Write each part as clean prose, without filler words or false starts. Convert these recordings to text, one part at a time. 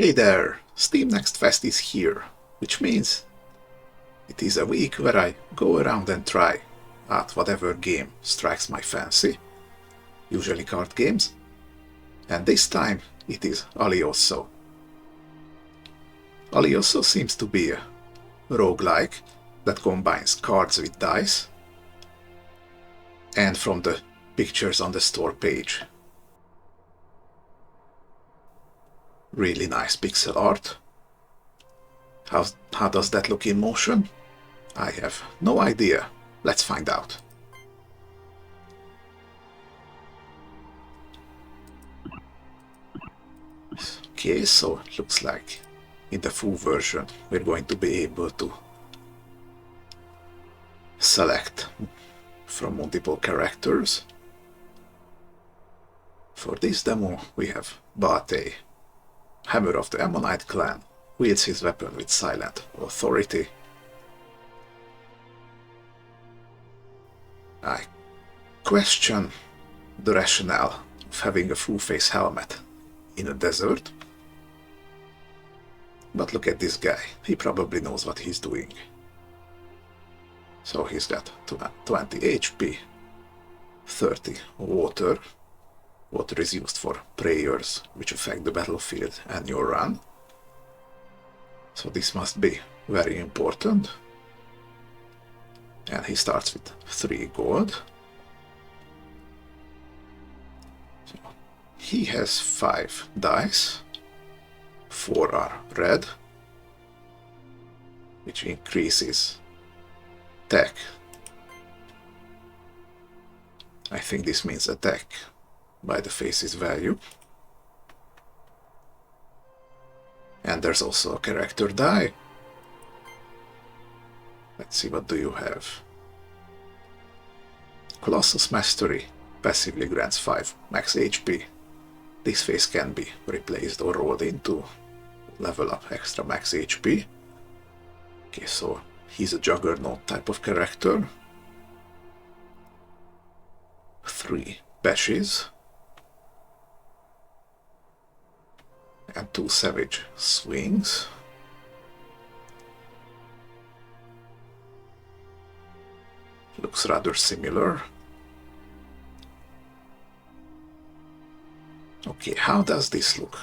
Hey there! Steam Next Fest is here, which means it is a week where I go around and try out whatever game strikes my fancy, usually card games, and this time it is Aliosso. Aliosso seems to be a roguelike that combines cards with dice, and from the pictures on the store page, really nice pixel art. How does that look in motion? I have no idea. Let's find out. Okay, so it looks like in the full version we're going to be able to select from multiple characters. For this demo we have Balatro, Hammer of the Ammonite clan, wields his weapon with silent authority. I question the rationale of having a full-face helmet in a desert. But look at this guy, he probably knows what he's doing. So he's got 20 HP, 30 water. Water is used for prayers, which affect the battlefield and your run. So this must be very important. And he starts with 3 gold. So he has 5 dice. 4 are red, which increases attack. I think this means attack by the face's value. And there's also a character die. Let's see, what do you have? Colossus Mastery passively grants 5 max HP. This face can be replaced or rolled in to level up extra max HP. Okay, so he's a juggernaut type of character. 3 bashes. And 2 savage swings. Looks rather similar. Okay, how does this look?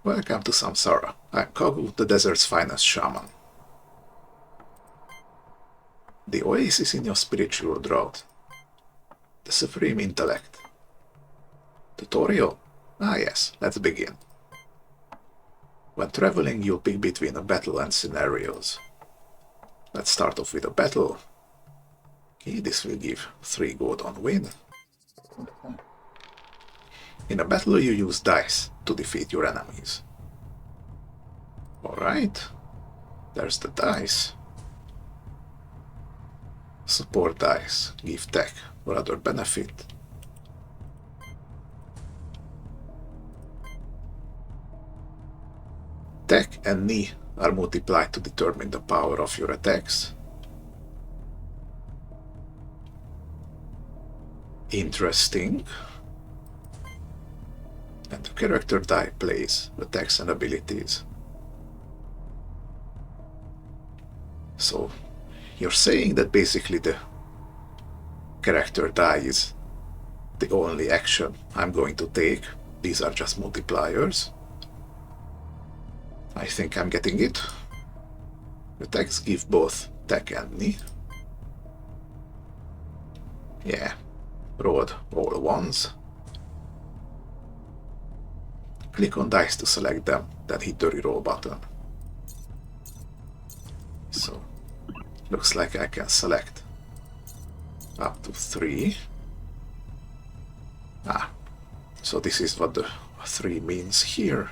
Welcome to Samsara. I'm Kagu, the desert's finest shaman. The oasis in your spiritual drought. The supreme intellect. Tutorial? Ah yes, let's begin. When traveling, you'll pick between a battle and scenarios. Let's start off with a battle. Okay, this will give 3 gold on win. In a battle you use dice to defeat your enemies. Alright, there's the dice. Support dice give tech or other benefit. Tech and knee are multiplied to determine the power of your attacks. Interesting. And the character die plays attacks and abilities. So you're saying that basically the character die is the only action I'm going to take. These are just multipliers. I think I'm getting it. Attacks give both tech and knee. Yeah, rolled all ones. Click on dice to select them, then hit the reroll button. So, looks like I can select up to 3. So this is what the 3 means here.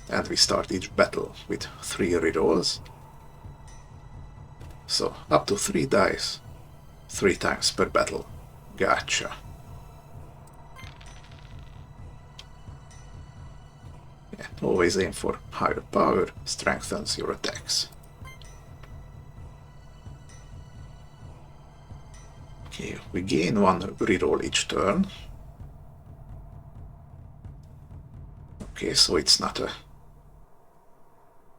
And we start each battle with 3 rerolls. So, up to 3 dice, 3 times per battle. Gotcha. Yeah, always aim for higher power, strengthens your attacks. Okay, we gain 1 reroll each turn. Okay, so it's not a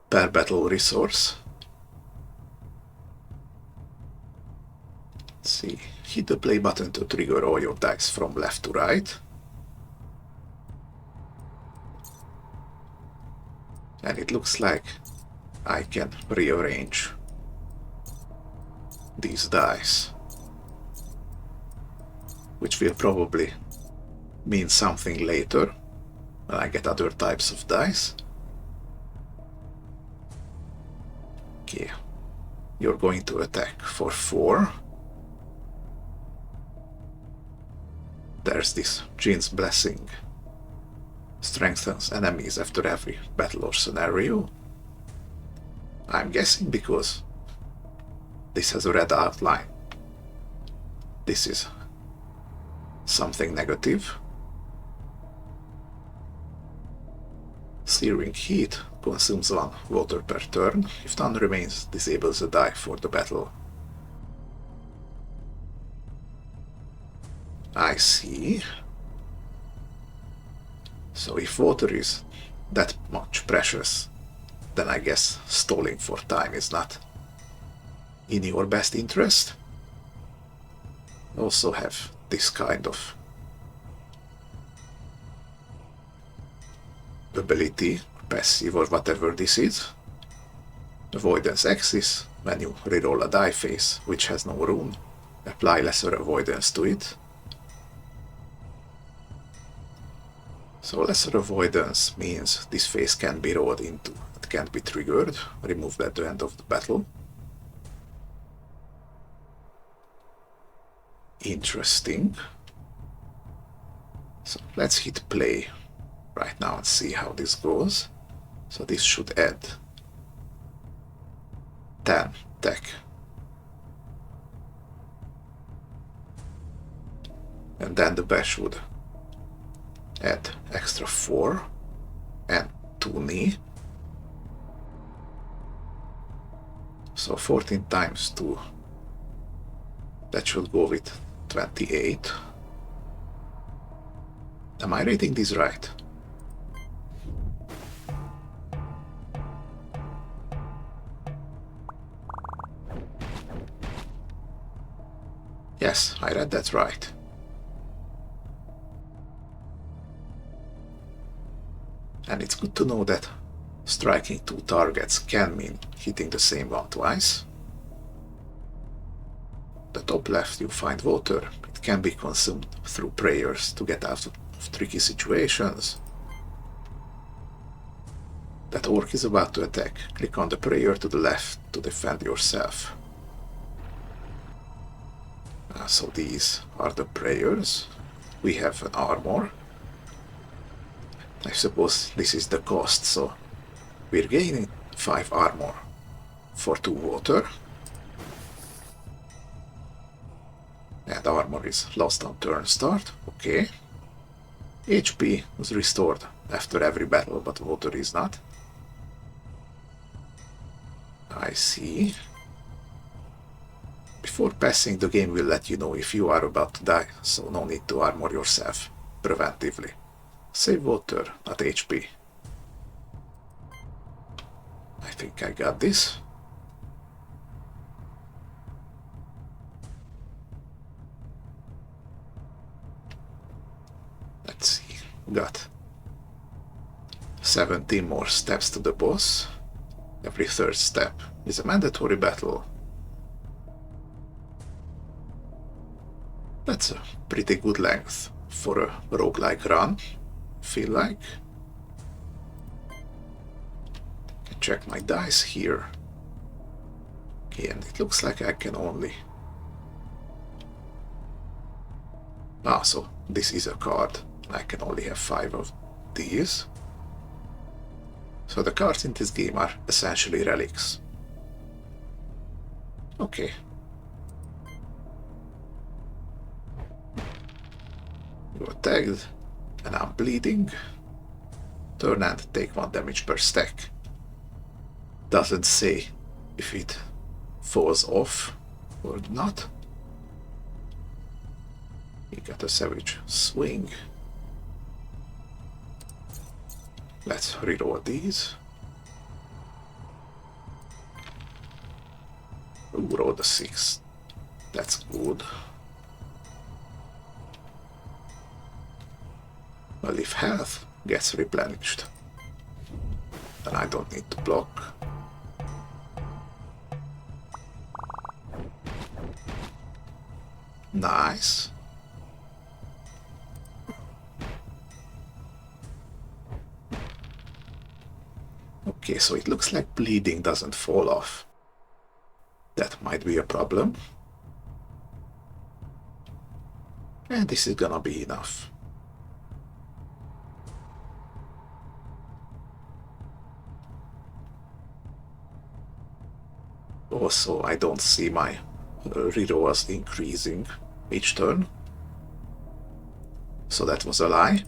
per battle resource. Let's see. Hit the play button to trigger all your dice from left to right. And it looks like I can rearrange these dice, which will probably mean something later when I get other types of dice. Okay, you're going to attack for 4. There's this Jin's Blessing. Strengthens enemies after every battle or scenario. I'm guessing because this has a red outline. This is something negative. Searing Heat consumes 1 water per turn. If none remains, disables a die for the battle. I see. So if water is that much precious, then I guess stalling for time is not in your best interest. Also have this kind of ability, passive or whatever this is. Avoidance Axis, when you reroll a die face which has no rune, apply lesser avoidance to it. So lesser avoidance means this phase can be rolled into, it can't be triggered, removed at the end of the battle. Interesting. So let's hit play right now and see how this goes. So this should add 10 tech. And then the bash would add extra 4 and 2 knee. So 14 times 2. That should go with 28. Am I reading this right? Yes, I read that right. And it's good to know that striking 2 targets can mean hitting the same one twice. The top left you find water. It can be consumed through prayers to get out of tricky situations. That orc is about to attack. Click on the prayer to the left to defend yourself. So these are the prayers. We have an armor. I suppose this is the cost, so we're gaining 5 armor for 2 water. And armor is lost on turn start, okay. HP was restored after every battle, but water is not. I see. Before passing, the game will let you know if you are about to die, so no need to armor yourself preventively. Save water, not HP. I think I got this. Let's see, got 17 more steps to the boss. Every 3rd step is a mandatory battle. That's a pretty good length for a roguelike run, feel like. Can check my dice here. Okay, and it looks like I can only... so this is a card. I can only have 5 of these. So the cards in this game are essentially relics. Okay. You are tagged, and I'm bleeding. Turn and take 1 damage per stack. Doesn't say if it falls off or not. You got a savage swing. Let's reroll these. Ooh, roll the 6. That's good. Well, if health gets replenished, then I don't need to block. Nice. Okay, so it looks like bleeding doesn't fall off. That might be a problem. And this is gonna be enough. Also, I don't see my rerolls increasing each turn. So that was a lie.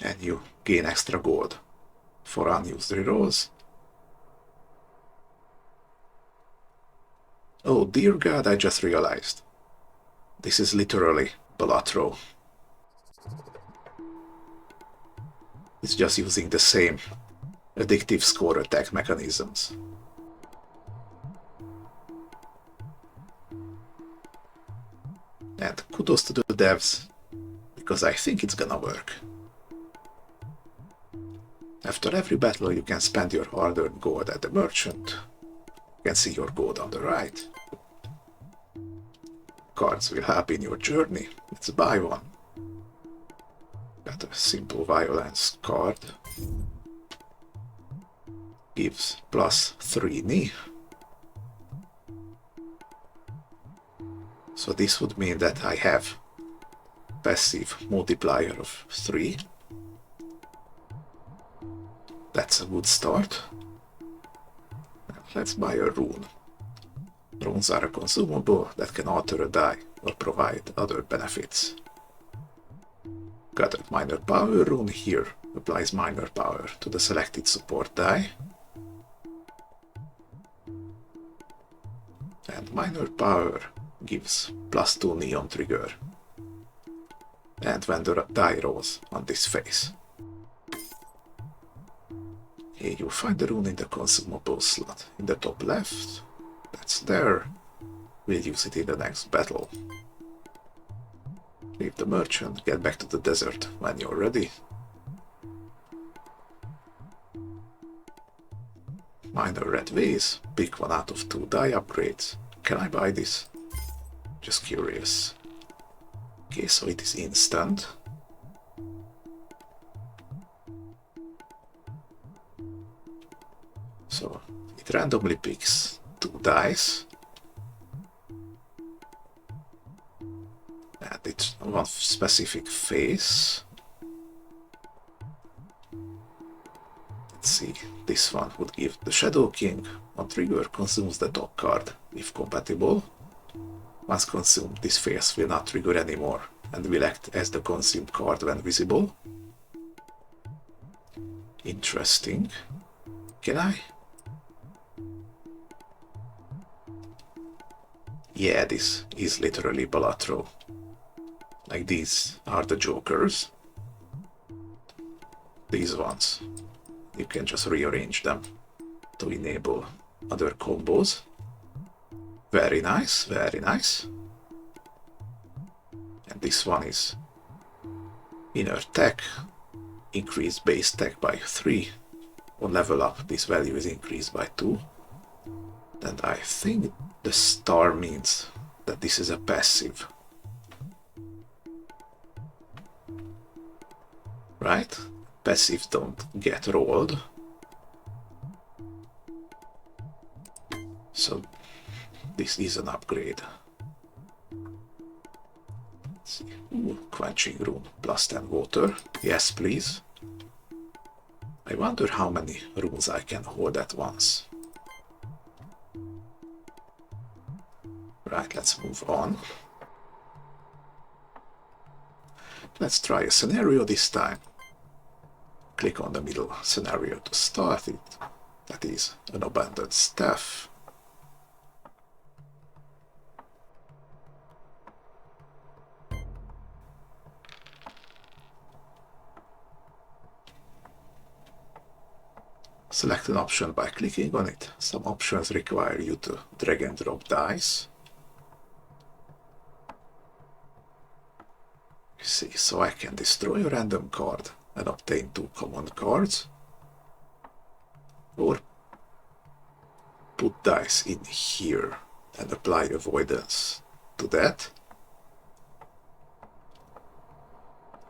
And you gain extra gold for unused rerolls. Oh dear god, I just realized. This is literally Balatro. It's just using the same addictive score attack mechanisms. And kudos to the devs, because I think it's gonna work. After every battle you can spend your hard-earned gold at the merchant. You can see your gold on the right. Cards will help in your journey. Let's buy one. Got a simple violence card. Gives +3 knee. So this would mean that I have passive multiplier of 3. That's a good start. Let's buy a rune. Runes are a consumable that can alter a die or provide other benefits. Got a minor power rune here, applies minor power to the selected support die. And minor power gives +2 neon trigger. And when the die rolls on this face. Here you find the rune in the consumable slot in the top left. That's there. We'll use it in the next battle. Leave the merchant, get back to the desert when you're ready. Minor red vase, pick one out of 2 die upgrades. Can I buy this? Just curious. Okay, so it is instant. So it randomly picks 2 dice. And it's one specific face. Let's see, this one would give the Shadow King. On trigger, consumes the top card, if compatible. Once consumed, this face will not trigger anymore and will act as the consumed card when visible. Interesting. Can I? Yeah, this is literally Balatro. Like these are the jokers. These ones, you can just rearrange them to enable other combos. Very nice, very nice. And this one is inner tech, increase base tech by 3. On level up, this value is increased by 2. And I think the star means that this is a passive. Right? Passives don't get rolled. So this is an upgrade. Let's see. Ooh, quenching rune, +10 water. Yes, please. I wonder how many runes I can hold at once. Right, let's move on. Let's try a scenario this time. Click on the middle scenario to start it. That is an abandoned staff. Select an option by clicking on it. Some options require you to drag and drop dice. You see, so I can destroy a random card and obtain 2 common cards, or put dice in here and apply avoidance to that.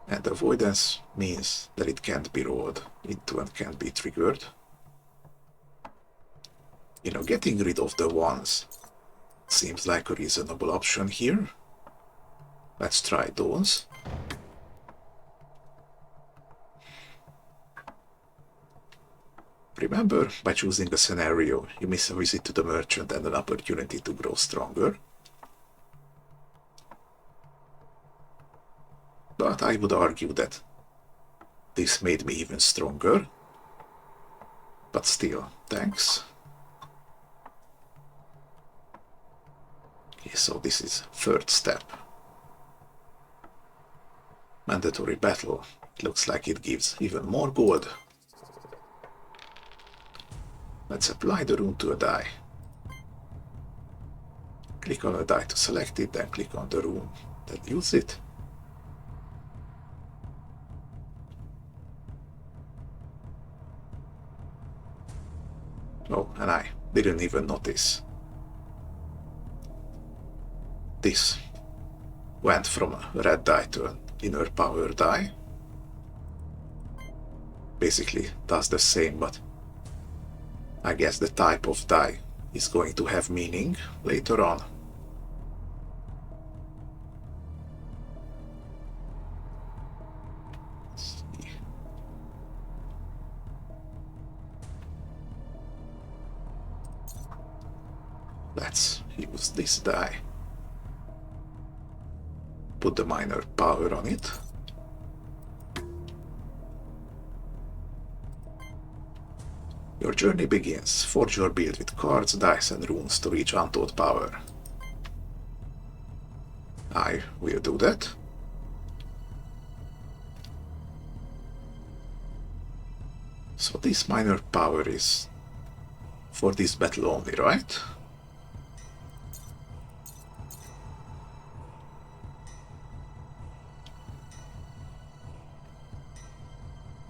And avoidance means that it can't be rolled into and can't be triggered. You know, getting rid of the ones seems like a reasonable option here. Let's try those. Remember, by choosing a scenario, you miss a visit to the merchant and an opportunity to grow stronger. But I would argue that this made me even stronger. But still, thanks. Okay, so this is third step. Mandatory battle. It looks like it gives even more gold. Let's apply the rune to a die. Click on a die to select it, then click on the rune, then use it. Oh, and I didn't even notice. This went from a red die to an inner power die. Basically does the same, but I guess the type of die is going to have meaning later on. Let's see. Let's use this die. Put the minor power on it. Your journey begins. Forge your build with cards, dice and runes to reach untold power. I will do that. So this minor power is for this battle only, right?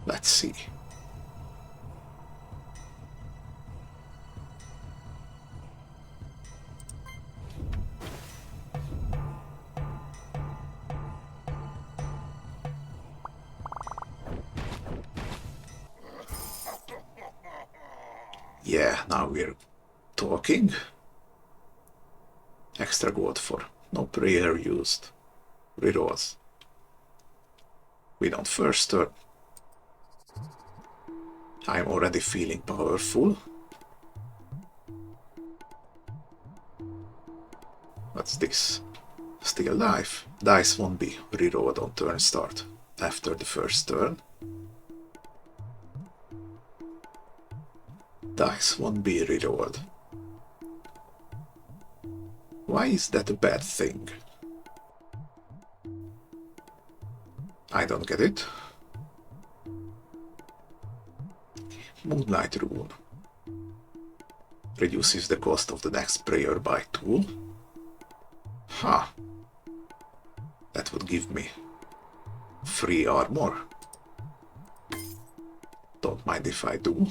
Let's see. Yeah, now we're talking. Extra gold for no prayer used. Rerolls. We don't first turn. I'm already feeling powerful. What's this? Still life. Dice won't be rerolled on turn start after the first turn. Dice won't be rerolled. Why is that a bad thing? I don't get it. Moonlight rune. Reduces the cost of the next prayer by 2. Huh. That would give me free armor. Don't mind if I do.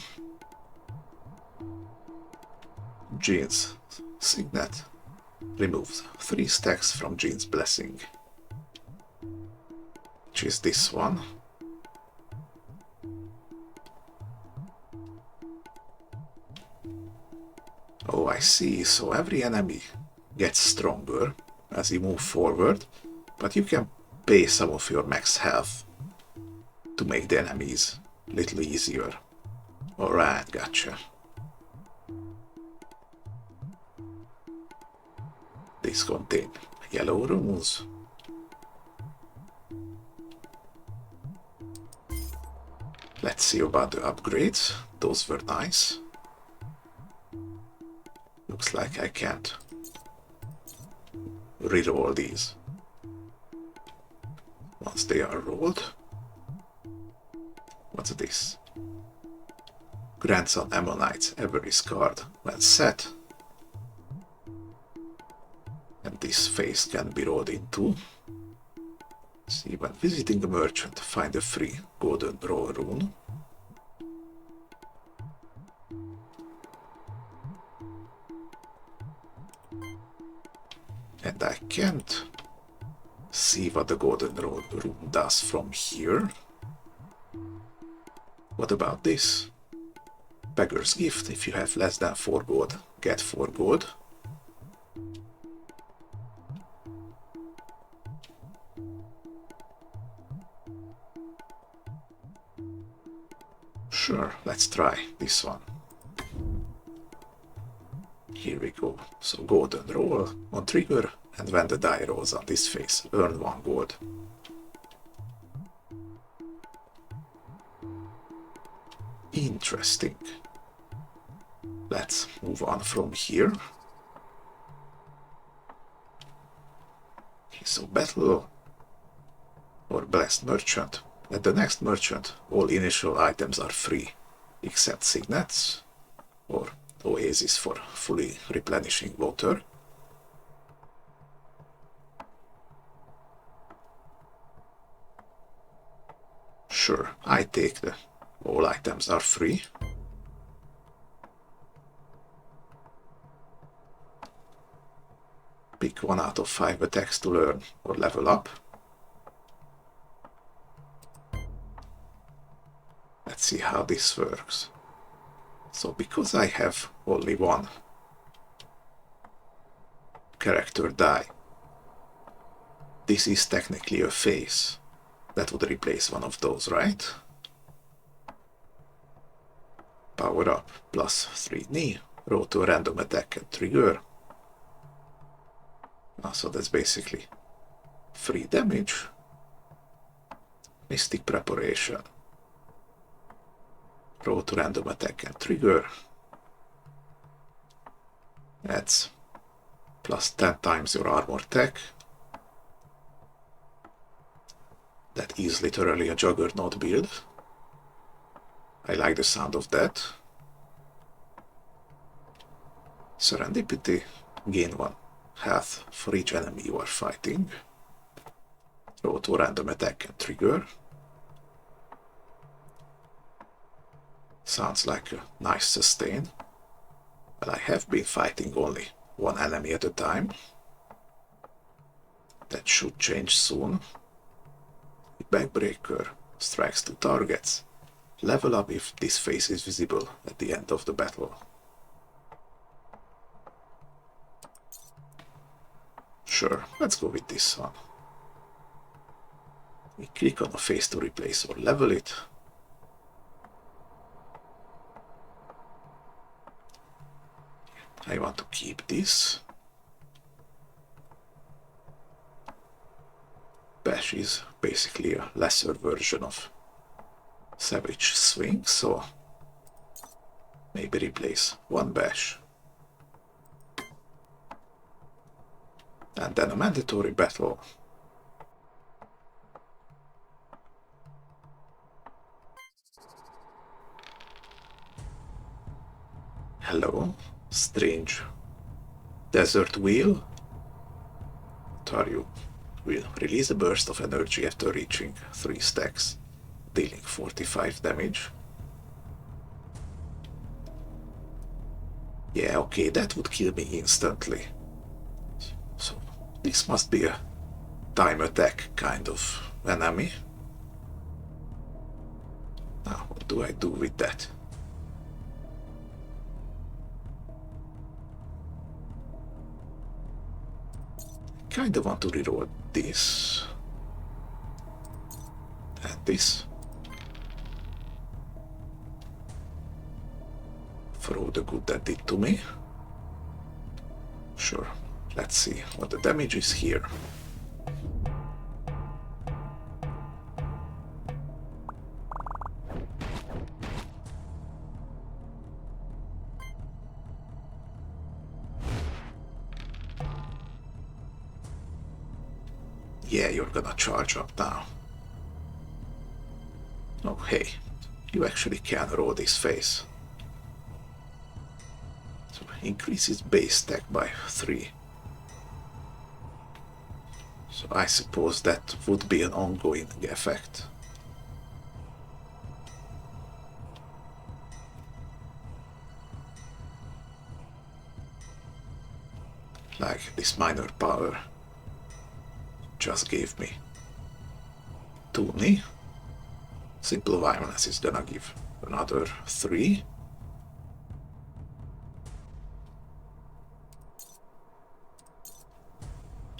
Jean's signet. Removes 3 stacks from Jean's blessing. Which is this one. Oh, I see. So every enemy gets stronger as you move forward, but you can pay some of your max health to make the enemies a little easier. Alright, gotcha. These contain yellow runes. Let's see about the upgrades. Those were nice. Looks like I can't reroll these once they are rolled. What's this? Grants on Ammonites every card when set. And this phase can be rolled into. See, when visiting a merchant, find a free golden roll rune. And I can't see what the golden roll rune does from here. What about this? Beggar's Gift. If you have less than 4 gold, get 4 gold. Sure, let's try this one. Here we go. So golden roll on trigger, and when the die rolls on this face, earn 1 gold. Interesting. Let's move on from here. So battle or blessed merchant. At the next merchant, all initial items are free, except signets or oasis for fully replenishing water. Sure, I take the all items are free. Pick 1 out of 5 attacks to learn or level up. Let's see how this works. So because I have only 1 character die, this is technically a phase. That would replace one of those, right? Power up, plus 3 knee, roll to a random attack and trigger. So that's basically free damage. Mystic Preparation. Roll to random attack and trigger. That's plus 10 times your armor tech. That is literally a juggernaut build. I like the sound of that. Serendipity. Gain 1 health for each enemy you are fighting. Roll to random attack and trigger. Sounds like a nice sustain. But I have been fighting only 1 enemy at a time. That should change soon. Backbreaker. Strikes 2 targets. Level up if this phase is visible at the end of the battle. Sure, let's go with this one. We click on a phase to replace or level it. I want to keep this. Bash is basically a lesser version of Savage Swing, so maybe replace 1 bash. And then a mandatory battle. Hello, strange desert wheel. What are you? Will release a burst of energy after reaching 3 stacks, dealing 45 damage. Yeah, okay, that would kill me instantly. So this must be a time attack kind of enemy. Now, what do I do with that? Kinda want to reroll this and this for all the good that did to me. Sure, let's see what the damage is here. Yeah, you're gonna charge up now. Oh hey, you actually can roll this face. So increases base attack by 3. So I suppose that would be an ongoing effect. Like this minor power just gave me 2 knee. Simple violence is gonna give another 3.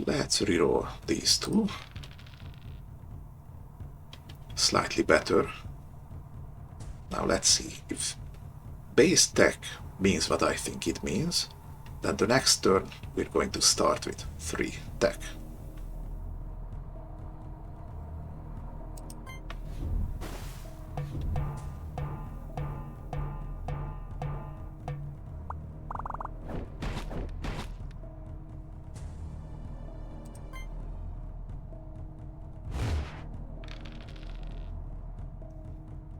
Let's reroll these 2. Slightly better. Now let's see if base tech means what I think it means. Then the next turn we're going to start with 3 tech.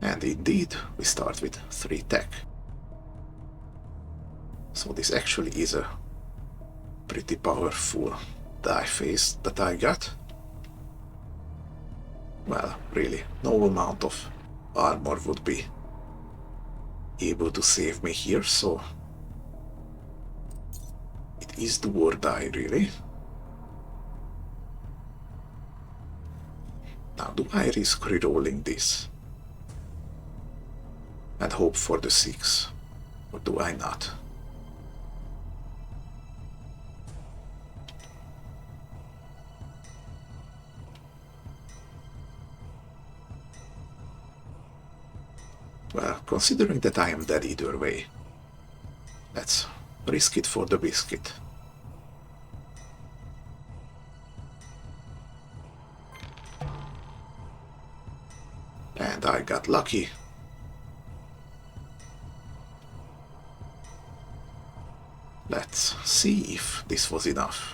And indeed, we start with 3 tech. So this actually is a pretty powerful die face that I got. Well, really, no amount of armor would be able to save me here, so it is do or die, really. Now, do I risk rerolling this and hope for the 6, or do I not? Well, considering that I am dead either way, let's risk it for the biscuit. And I got lucky. Let's see if this was enough.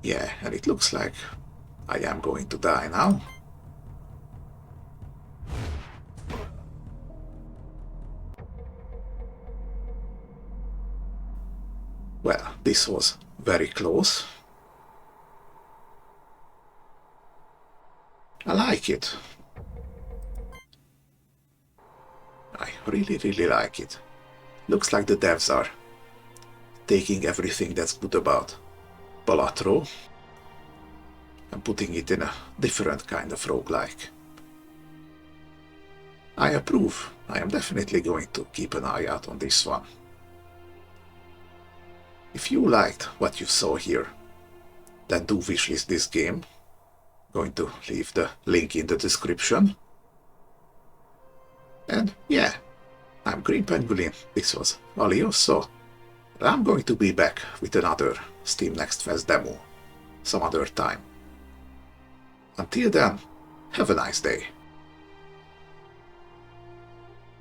Yeah, and it looks like I am going to die now. Well, this was very close. I like it. I really like it. Looks like the devs are taking everything that's good about Balatro and putting it in a different kind of roguelike. I approve. I am definitely going to keep an eye out on this one. If you liked what you saw here, then do wishlist this game. Going to leave the link in the description. And yeah, I'm Green Penguin, this was Aliosso. I'm going to be back with another Steam Next Fest demo some other time. Until then, have a nice day.